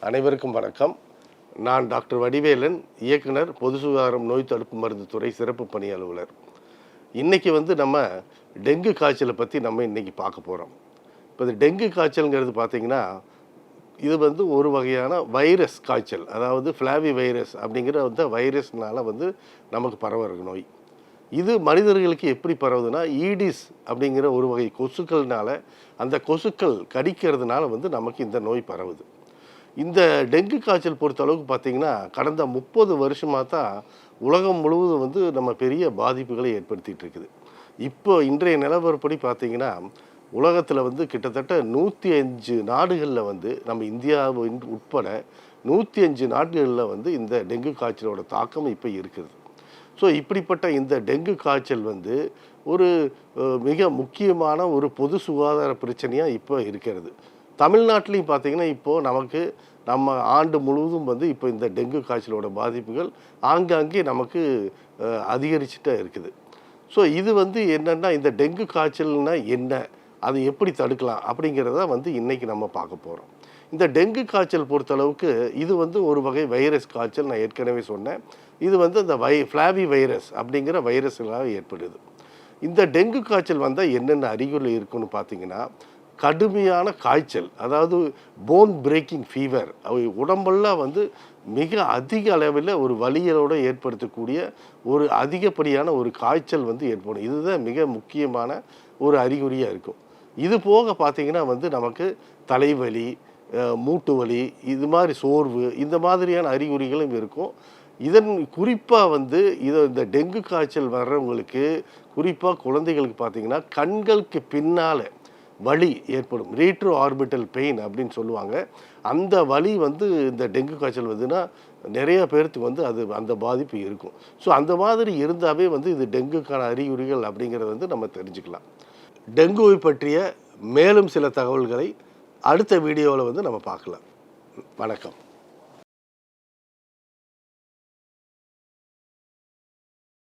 அனைவருக்கும் வணக்கம். நான் டாக்டர் வடிவேலன், இயக்குனர், பொது சுகாதாரம் நோய் தடுப்பு மருந்து துறை சிறப்பு பணி அலுவலர். இன்றைக்கி நம்ம டெங்கு காய்ச்சலை பற்றி நம்ம இன்றைக்கி பார்க்க போகிறோம். இப்போ இந்த டெங்கு காய்ச்சல்ங்கிறது பார்த்திங்கன்னா, இது ஒரு வகையான வைரஸ் காய்ச்சல். அதாவது ஃப்ளாவி வைரஸ் அப்படிங்கிற வைரஸ்னால் நமக்கு பரவுற நோய். இது மனிதர்களுக்கு எப்படி பரவுதுன்னா, ஈடிஸ் அப்படிங்கிற ஒரு வகை கொசுக்கள்னால, அந்த கொசுக்கள் கடிக்கிறதுனால நமக்கு இந்த நோய் பரவுது. இந்த டெங்கு காய்ச்சல் பொறுத்த அளவுக்கு பார்த்திங்கன்னா, கடந்த 30 வருஷமாக தான் உலகம் முழுவதும் நம்ம பெரிய பாதிப்புகளை ஏற்படுத்திகிட்டு இருக்குது. இப்போ இன்றைய நிலவரப்படி பார்த்திங்கன்னா, உலகத்தில் கிட்டத்தட்ட 105 நாடுகளில் நம்ம இந்தியா உட்பட 105 நாடுகளில் இந்த டெங்கு காய்ச்சலோட தாக்கம் இப்போ இருக்குது. ஸோ இப்படிப்பட்ட இந்த டெங்கு காய்ச்சல் ஒரு மிக முக்கியமான ஒரு பொது சுகாதார பிரச்சனையாக இப்போ இருக்கிறது. தமிழ்நாட்டிலையும் பார்த்திங்கன்னா, இப்போது நம்ம ஆண்டு முழுவதும் இப்போ இந்த டெங்கு காய்ச்சலோட பாதிப்புகள் ஆங்காங்கே நமக்கு அதிகரிச்சுட்டே இருக்குது. ஸோ இது என்னென்னா, இந்த டெங்கு காய்ச்சல்னால் என்ன, அதை எப்படி தடுக்கலாம் அப்படிங்கிறத இன்றைக்கி நம்ம பார்க்க போகிறோம். இந்த டெங்கு காய்ச்சல் பொறுத்தளவுக்கு இது ஒரு வகை வைரஸ் காய்ச்சல். நான் ஏற்கனவே சொன்னேன். இது அந்த ஃப்ளாவி வைரஸ் அப்படிங்கிற வைரஸ்களாக ஏற்படுது. இந்த டெங்கு காய்ச்சல் வந்தால் என்னென்ன அறிகுறி இருக்குன்னு பார்த்திங்கன்னா, கடுமையான காய்ச்சல், அதாவது போன் பிரேக்கிங் ஃபீவர், உடம்பெல்லாம் மிக அதிக அளவில் ஒரு வலியோடு ஏற்படுத்தக்கூடிய ஒரு அதிகப்படியான ஒரு காய்ச்சல் ஏற்படும். இதுதான் மிக முக்கியமான ஒரு அறிகுறியாக இருக்கும். இது போக பார்த்திங்கன்னா நமக்கு தலைவலி, மூட்டு வலி, இது மாதிரி சோர்வு, இந்த மாதிரியான அறிகுறிகளும் இருக்கும். இதன் குறிப்பாக இந்த டெங்கு காய்ச்சல் வர்றவங்களுக்கு, குறிப்பாக குழந்தைகளுக்கு பார்த்திங்கன்னா, கண்களுக்கு பின்னால் வலி ஏற்படும். ரீட்ரோ ஆர்பிட்டல் பெயின் அப்படின்னு சொல்லுவாங்க. அந்த வலி இந்த டெங்கு காய்ச்சல் நிறைய பேர்த்துக்கு அது அந்த பாதிப்பு இருக்கும். ஸோ அந்த மாதிரி இருந்தாவே இது டெங்குக்கான அறிகுறிகள் அப்படிங்கிறத நம்ம தெரிஞ்சுக்கலாம். டெங்குவை பற்றிய மேலும் சில தகவல்களை அடுத்த வீடியோவில் நம்ம பார்க்கலாம். வணக்கம்.